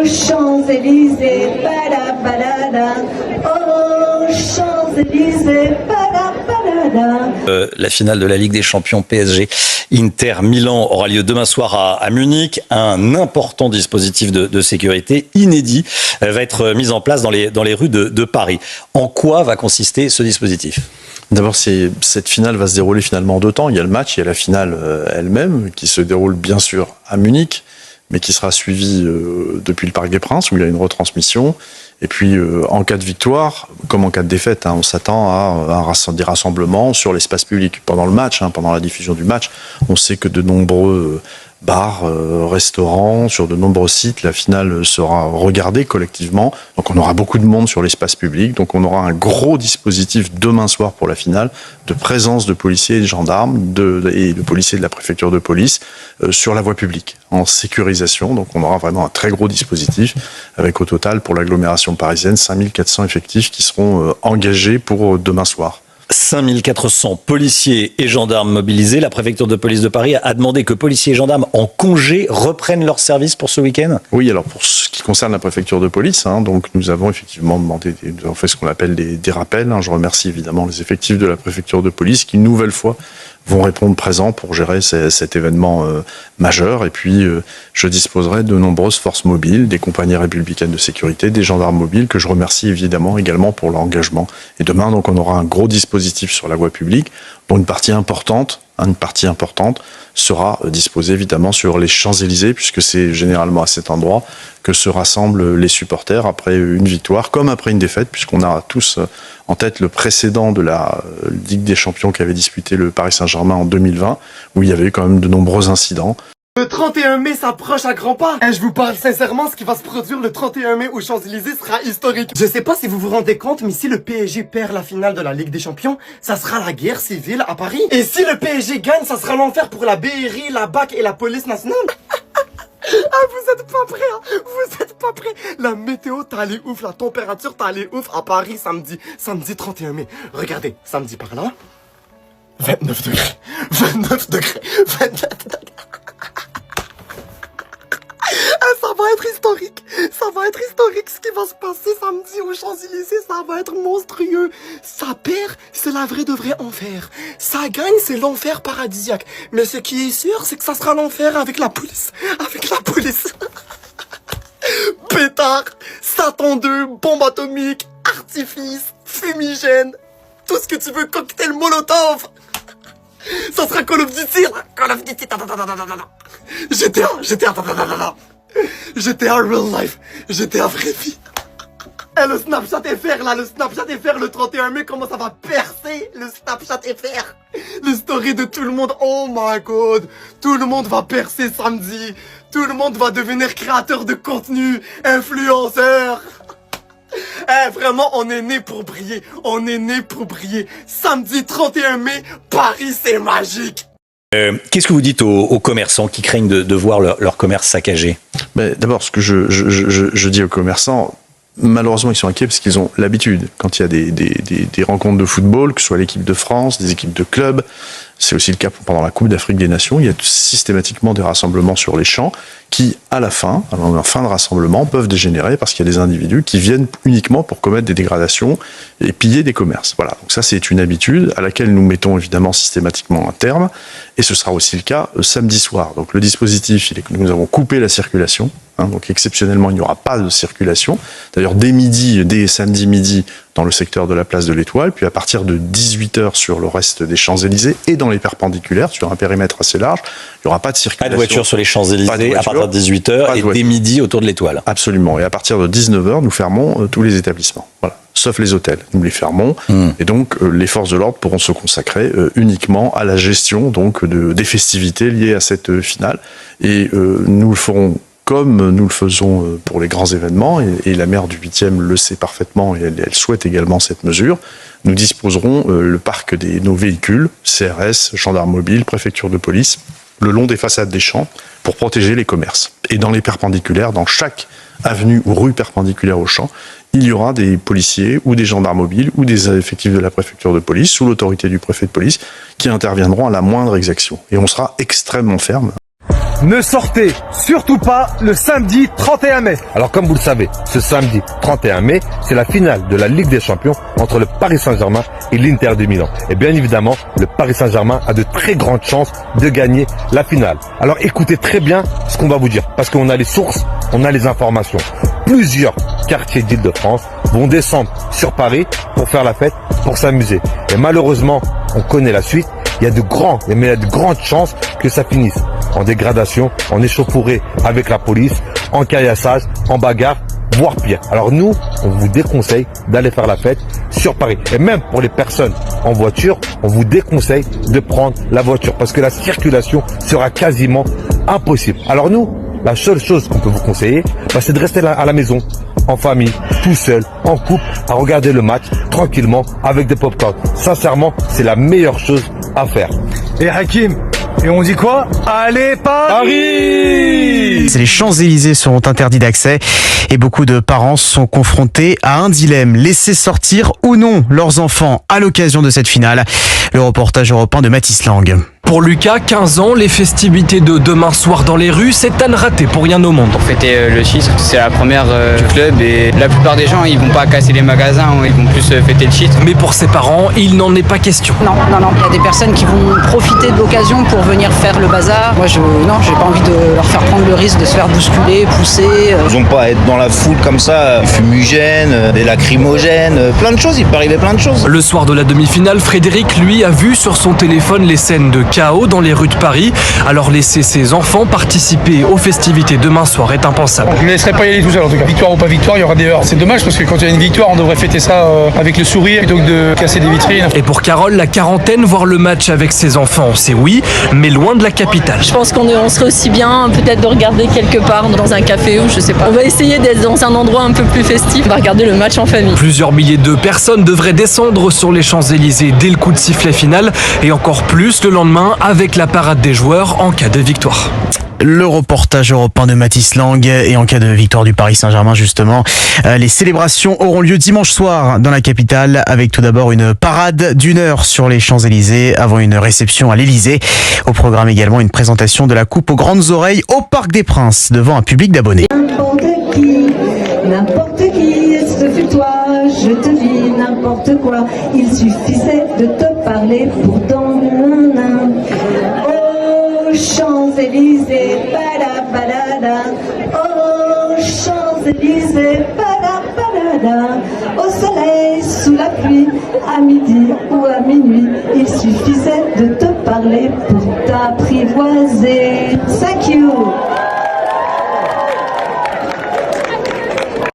Champs-Élysées, bada, aux Champs-Élysées, bada. La finale de la Ligue des Champions PSG Inter Milan aura lieu demain soir à Munich. Un important dispositif de sécurité inédit va être mis en place dans les rues de Paris. En quoi va consister ce dispositif ? D'abord, cette finale va se dérouler finalement en deux temps. Il y a le match, il y a la finale elle-même, qui se déroule bien sûr à Munich, mais qui sera suivie depuis le Parc des Princes, où il y a une retransmission. Et puis, en cas de victoire, comme en cas de défaite, on s'attend à des rassemblements sur l'espace public. Pendant le match, pendant la diffusion du match, on sait que de nombreux bars, restaurants, sur de nombreux sites, la finale sera regardée collectivement. Donc on aura beaucoup de monde sur l'espace public. Donc on aura un gros dispositif demain soir pour la finale de présence de policiers et de gendarmes et de policiers de la préfecture de police sur la voie publique en sécurisation. Donc on aura vraiment un très gros dispositif avec au total pour l'agglomération parisienne 5400 effectifs qui seront engagés pour demain soir. 5400 policiers et gendarmes mobilisés. La préfecture de police de Paris a demandé que policiers et gendarmes en congé reprennent leur service pour ce week-end. Oui, alors pour ce qui concerne la préfecture de police, donc nous avons effectivement demandé, nous avons fait ce qu'on appelle des rappels. Je remercie évidemment les effectifs de la préfecture de police qui, une nouvelle fois, vont répondre présents pour gérer cet événement majeur. Et puis, je disposerai de nombreuses forces mobiles, des compagnies républicaines de sécurité, des gendarmes mobiles, que je remercie évidemment également pour leur engagement. Et demain, donc, on aura un gros dispositif sur la voie publique, dont une partie importante sera disposée évidemment sur les Champs-Élysées, puisque c'est généralement à cet endroit que se rassemblent les supporters après une victoire, comme après une défaite, puisqu'on a tous en tête le précédent de la Ligue des Champions qu'avait disputé le Paris Saint-Germain en 2020, où il y avait eu quand même de nombreux incidents. Le 31 mai s'approche à grands pas. Et je vous parle sincèrement, ce qui va se produire le 31 mai aux Champs-Élysées sera historique. Je sais pas si vous vous rendez compte, mais si le PSG perd la finale de la Ligue des Champions, ça sera la guerre civile à Paris. Et si le PSG gagne, ça sera l'enfer pour la BRI, la BAC et la police nationale. Ah, vous êtes pas prêts, vous êtes pas prêts. La météo, t'as les ouf, la température, t'as les ouf à Paris samedi 31 mai. Regardez, samedi par là, 29 degrés, 29 degrés, 29 degrés. Ça va être historique, ça va être historique ce qui va se passer samedi aux Champs-Élysées, ça va être monstrueux. Ça perd, c'est la vraie de vrai enfer. Ça gagne, c'est l'enfer paradisiaque. Mais ce qui est sûr, c'est que ça sera l'enfer avec la police. Avec la police. Pétard, Satan 2, bombe atomique, artifice, fumigène, tout ce que tu veux, cocktail molotov. Ça sera Call of Duty, Call of Duty, GTA, GTA real life, GTA vraie vie. Et le Snapchat FR là, le Snapchat FR le 31 mai, comment ça va percer le Snapchat FR. Le story de tout le monde, oh my god. Tout le monde va percer samedi. Tout le monde va devenir créateur de contenu, influenceur. Vraiment, on est né pour briller. On est né pour briller. Samedi 31 mai, Paris c'est magique. Qu'est-ce que vous dites aux commerçants qui craignent de voir leur commerce saccagé ? D'abord, ce que je dis aux commerçants, malheureusement, ils sont inquiets parce qu'ils ont l'habitude. Quand il y a des rencontres de football, que ce soit l'équipe de France, des équipes de clubs, c'est aussi le cas pendant la Coupe d'Afrique des Nations, il y a systématiquement des rassemblements sur les champs qui, à la fin, en fin de rassemblement, peuvent dégénérer parce qu'il y a des individus qui viennent uniquement pour commettre des dégradations et piller des commerces. Voilà, donc ça c'est une habitude à laquelle nous mettons évidemment systématiquement un terme, et ce sera aussi le cas samedi soir. Donc le dispositif, il est que nous avons coupé la circulation, donc exceptionnellement il n'y aura pas de circulation. D'ailleurs dès samedi midi dans le secteur de la place de l'Étoile, puis à partir de 18h sur le reste des Champs-Élysées et dans les perpendiculaires, sur un périmètre assez large, il n'y aura pas de circulation. Pas de voiture sur les Champs-Élysées à partir de 18h et dès midi autour de l'Étoile. Absolument. Et à partir de 19h, nous fermons tous les établissements. Voilà. Sauf les hôtels. Nous les fermons. Et donc, les forces de l'ordre pourront se consacrer uniquement à la gestion donc des festivités liées à cette finale. Et nous le ferons comme nous le faisons pour les grands événements, et la maire du 8e le sait parfaitement, et elle souhaite également cette mesure. Nous disposerons le parc nos véhicules, CRS, gendarmes mobiles, préfecture de police, le long des façades des champs, pour protéger les commerces. Et dans les perpendiculaires, dans chaque avenue ou rue perpendiculaire aux champs, il y aura des policiers ou des gendarmes mobiles ou des effectifs de la préfecture de police, sous l'autorité du préfet de police, qui interviendront à la moindre exaction. Et on sera extrêmement ferme. ne sortez surtout pas le samedi 31 mai. Alors comme vous le savez, ce samedi 31 mai, c'est la finale de la Ligue des Champions entre le Paris Saint-Germain et l'Inter de Milan. Et bien évidemment, le Paris Saint-Germain a de très grandes chances de gagner la finale. Alors écoutez très bien ce qu'on va vous dire, parce qu'on a les sources, on a les informations. Plusieurs quartiers d'Île-de-France vont descendre sur Paris pour faire la fête, pour s'amuser. Et malheureusement, on connaît la suite. Il y a de grandes chances que ça finisse en dégradation, en échauffourée avec la police, en caillassage, en bagarre, voire pire. Alors nous, on vous déconseille d'aller faire la fête sur Paris. Et même pour les personnes en voiture, on vous déconseille de prendre la voiture parce que la circulation sera quasiment impossible. Alors nous, la seule chose qu'on peut vous conseiller, c'est de rester à la maison, en famille, tout seul, en couple, à regarder le match tranquillement avec des pop-corn. Sincèrement, c'est la meilleure chose à faire. Et Hakim, et on dit quoi? Allez Paris! Les Champs-Élysées seront interdits d'accès et beaucoup de parents sont confrontés à un dilemme. Laisser sortir ou non leurs enfants à l'occasion de cette finale. Le reportage européen de Mathis Lang. Pour Lucas, 15 ans, les festivités de demain soir dans les rues, c'est à ne rater pour rien au monde. Pour fêter le titre, c'est la première du club et la plupart des gens, ils vont pas casser les magasins, ils vont plus fêter le titre. Mais pour ses parents, il n'en est pas question. Non. Il y a des personnes qui vont profiter de l'occasion pour venir faire le bazar. Moi, j'ai pas envie de leur faire prendre le risque de se faire bousculer, pousser. Ils n'ont pas à être dans la foule comme ça, fumigènes, des lacrymogènes, plein de choses, il peut arriver plein de choses. Le soir de la demi-finale, Frédéric, lui, a vu sur son téléphone les scènes de chaos dans les rues de Paris. Alors laisser ses enfants participer aux festivités demain soir est impensable. Je ne laisserai pas y aller tout seul en tout cas. Victoire ou pas victoire, il y aura des heurts. C'est dommage parce que quand il y a une victoire, on devrait fêter ça avec le sourire plutôt que de casser des vitrines. Et pour Carole, la quarantaine, voir le match avec ses enfants, c'est oui, mais loin de la capitale. Je pense qu'on serait aussi bien peut-être de regarder quelque part dans un café ou je sais pas. On va essayer d'être dans un endroit un peu plus festif. On va regarder le match en famille. Plusieurs milliers de personnes devraient descendre sur les Champs-Élysées dès le coup de sifflet final et encore plus le lendemain avec la parade des joueurs en cas de victoire. Le reportage européen de Mathis Lang. Et en cas de victoire du Paris Saint-Germain, justement, les célébrations auront lieu dimanche soir dans la capitale avec tout d'abord une parade d'1 heure sur les Champs-Élysées avant une réception à l'Élysée. Au programme également une présentation de la coupe aux grandes oreilles au Parc des Princes devant un public d'abonnés. N'importe qui, ce fut toi, je te dis n'importe quoi. Il suffisait de te parler pourtant. Oh, Champs-Élysées, bada. Oh, Champs-Élysées, bada. Au soleil, sous la pluie, à midi ou à minuit, il suffisait de te parler pour t'apprivoiser. Thank you.